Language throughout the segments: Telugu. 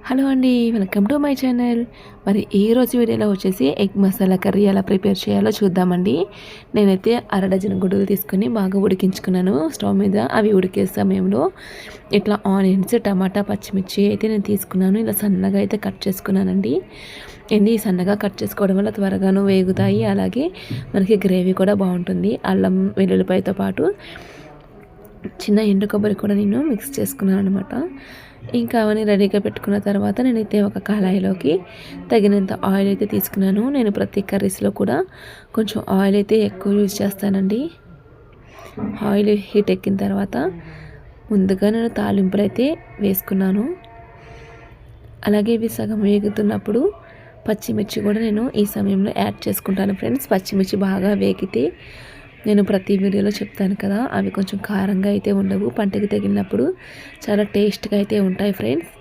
హలో అండి, వెల్కమ్ టు మై ఛానల్. మరి ఈరోజు వీడియోలో వచ్చేసి ఎగ్ మసాలా కర్రీ ఎలా ప్రిపేర్ చేయాలో చూద్దామండి. నేనైతే డజన్ గుడ్డలు తీసుకొని బాగా ఉడికించుకున్నాను స్టవ్ మీద. అవి ఉడికే సమయంలో ఇట్లా ఆనియన్స్, టమాటా, పచ్చిమిర్చి అయితే నేను తీసుకున్నాను. ఇలా సన్నగా అయితే కట్ చేసుకున్నానండి. సన్నగా కట్ చేసుకోవడం వల్ల త్వరగాను వేగుతాయి, అలాగే మనకి గ్రేవీ కూడా బాగుంటుంది. అల్లం వెల్లుల్లిపాయతో పాటు చిన్న ఎండు కొబ్బరి కూడా నేను మిక్స్ చేసుకున్నాను అనమాట. ఇంకా అవన్నీ రెడీగా పెట్టుకున్న తర్వాత నేనైతే ఒక కళాయిలోకి తగినంత ఆయిల్ అయితే తీసుకున్నాను. నేను ప్రతి కర్రీస్లో కూడా కొంచెం ఆయిల్ అయితే ఎక్కువ యూజ్ చేస్తానండి. ఆయిల్ హీట్ ఎక్కిన తర్వాత ముందుగా నేను తాలింపులు అయితే వేసుకున్నాను. అలాగే ఇవి సగం వేగుతున్నప్పుడు పచ్చిమిర్చి కూడా నేను ఈ సమయంలో యాడ్ చేసుకుంటాను ఫ్రెండ్స్. పచ్చిమిర్చి బాగా వేగితే నేను ప్రతి వీడియోలో చెప్తాను కదా, అవి కొంచెం కారంగా అయితే ఉండవు, పంటకి తగిలినప్పుడు చాలా టేస్ట్గా అయితే ఉంటాయి ఫ్రెండ్స్.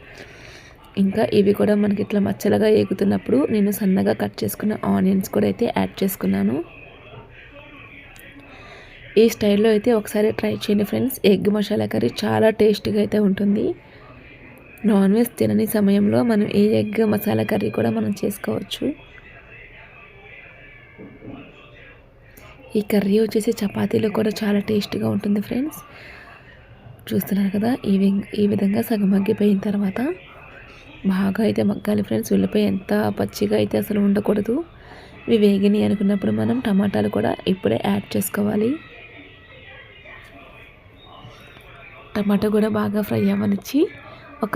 ఇంకా ఇవి కూడా మనకి ఇట్లా మచ్చలుగా ఎగుతున్నప్పుడు నేను సన్నగా కట్ చేసుకున్న ఆనియన్స్ కూడా అయితే యాడ్ చేసుకున్నాను. ఈ స్టైల్లో అయితే ఒకసారి ట్రై చేయండి ఫ్రెండ్స్. ఎగ్ మసాలా కర్రీ చాలా టేస్ట్గా అయితే ఉంటుంది. నాన్ వెజ్ తినని సమయంలో మనం ఈ ఎగ్ మసాలా కర్రీ కూడా మనం చేసుకోవచ్చు. ఈ కర్రీ వచ్చేసి చపాతీలో కూడా చాలా టేస్ట్గా ఉంటుంది ఫ్రెండ్స్. చూస్తున్నారు కదా, ఈ విధంగా సగం మగ్గిపోయిన తర్వాత బాగా అయితే మగ్గాలి ఫ్రెండ్స్. ఉల్లిపాయ ఎంత పచ్చిగా అయితే అసలు ఉండకూడదు. ఇవి వేగినాయి అనుకున్నప్పుడు మనం టమాటాలు కూడా ఇప్పుడే యాడ్ చేసుకోవాలి. టమాటా కూడా బాగా ఫ్రై అవ్వనిచ్చి ఒక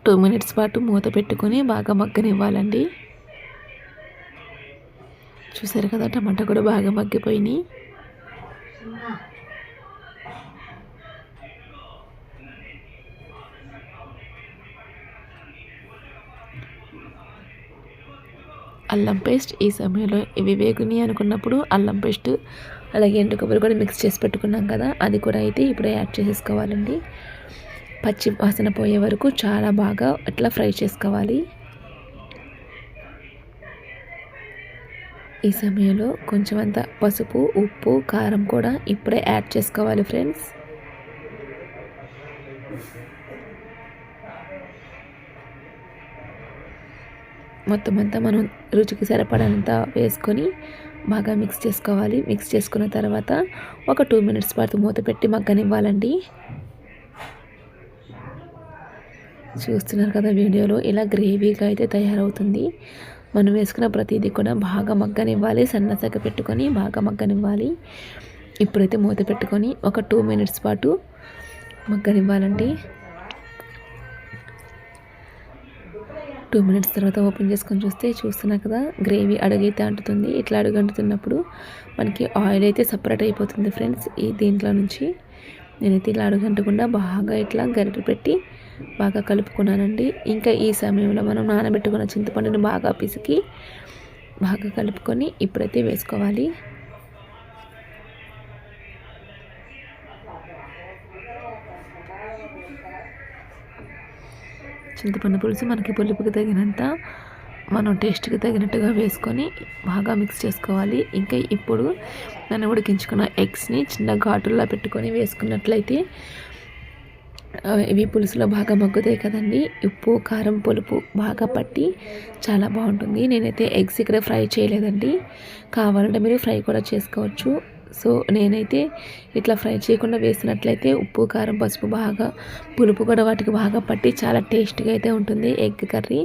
2 మినిట్స్ పాటు మూత పెట్టుకొని బాగా మగ్గనివ్వాలండి. చూసారు కదా, టమాటా కూడా బాగా మగ్గిపోయినాయి. అల్లం పేస్ట్ ఈ సమయంలో ఇవి వేగుని అనుకున్నప్పుడు అల్లం పేస్ట్ అలాగే ఎండు కొబ్బరి కూడా మిక్స్ చేసి పెట్టుకున్నాం కదా, అది కూడా అయితే ఇప్పుడే యాడ్ చేసేసుకోవాలండి. పచ్చి వాసన పోయే వరకు చాలా బాగా అట్లా ఫ్రై చేసుకోవాలి. ఈ సమయంలో కొంచెం అంత పసుపు, ఉప్పు, కారం కూడా ఇప్పుడే యాడ్ చేసుకోవాలి ఫ్రెండ్స్. మొత్తం అంతా మనం రుచికి సరిపడంత వేసుకొని బాగా మిక్స్ చేసుకోవాలి. మిక్స్ చేసుకున్న తర్వాత ఒక 2 మినిట్స్ పాటు మూత పెట్టి మగ్గనివ్వాలండి. చూస్తున్నారు కదా వీడియోలో, ఇలా గ్రేవీగా అయితే తయారవుతుంది. మనం వేసుకున్న ప్రతిదీ కూడా బాగా మగ్గనివ్వాలి. సన్నసగ పెట్టుకొని బాగా మగ్గనివ్వాలి. ఇప్పుడైతే మూత పెట్టుకొని ఒక 2 మినిట్స్ పాటు మగ్గనివ్వాలండి. 2 మినిట్స్ తర్వాత ఓపెన్ చేసుకొని చూస్తున్నా కదా, గ్రేవీ అడుగైతే అంటుతుంది. ఇట్లా అడుగంటుతున్నప్పుడు మనకి ఆయిల్ అయితే సపరేట్ అయిపోతుంది ఫ్రెండ్స్. దీంట్లో నుంచి నేనైతే ఇలా అడుగంటకుండా బాగా ఇట్లా గరిటె పెట్టి బాగా కలుపుకున్నానండి. ఇంకా ఈ సమయంలో మనం నానబెట్టుకున్న చింతపండుని బాగా పిసికి బాగా కలుపుకొని ఇప్పుడైతే వేసుకోవాలి. చింతపండు పులుసు మనకి పులుపుకి తగినంత, మనం టేస్ట్కి తగినట్టుగా వేసుకొని బాగా మిక్స్ చేసుకోవాలి. ఇంకా ఇప్పుడు మనం ఉడికించుకున్న ఎగ్స్ని చిన్న ఘాటుల్లో పెట్టుకొని వేసుకున్నట్లయితే ఇవి పులుసులో బాగా మగ్గుతాయి కదండి. ఉప్పు, కారం, పులుపు బాగా పట్టి చాలా బాగుంటుంది. నేనైతే ఎగ్స్ ఇక్కడ ఫ్రై చేయలేదండి, కావాలంటే మీరు ఫ్రై కూడా చేసుకోవచ్చు. సో నేనైతే ఇట్లా ఫ్రై చేయకుండా వేసినట్లయితే ఉప్పు, కారం, పసుపు బాగా పులుపు కూడా వాటికి బాగా పట్టి చాలా టేస్ట్గా అయితే ఉంటుంది ఎగ్ కర్రీ.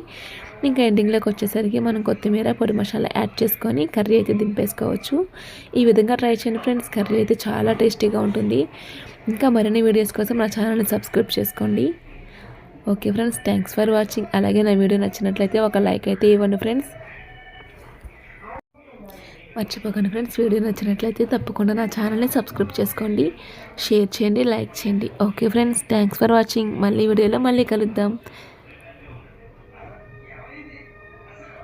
ఇంకా ఎండింగ్లోకి వచ్చేసరికి మనం కొత్తిమీర, పొడి మసాలా యాడ్ చేసుకొని కర్రీ అయితే దింపేసుకోవచ్చు. ఈ విధంగా ట్రై చేయండి ఫ్రెండ్స్. కర్రీ అయితే చాలా టేస్టీగా ఉంటుంది. ఇంకా మరిన్ని వీడియోస్ కోసం నా ఛానల్ని సబ్స్క్రైబ్ చేసుకోండి. Okay friends, thanks for watching. అలాగే నా వీడియో నచ్చినట్లయితే ఒక లైక్ అయితే ఇవ్వండి ఫ్రెండ్స్. మర్చిపోకండి ఫ్రెండ్స్, వీడియో నచ్చినట్లయితే తప్పకుండా నా ఛానల్ని సబ్స్క్రైబ్ చేసుకోండి, షేర్ చేయండి, లైక్ చేయండి. Okay friends, thanks for watching. మళ్ళీ వీడియోలో మళ్ళీ కలుద్దాం.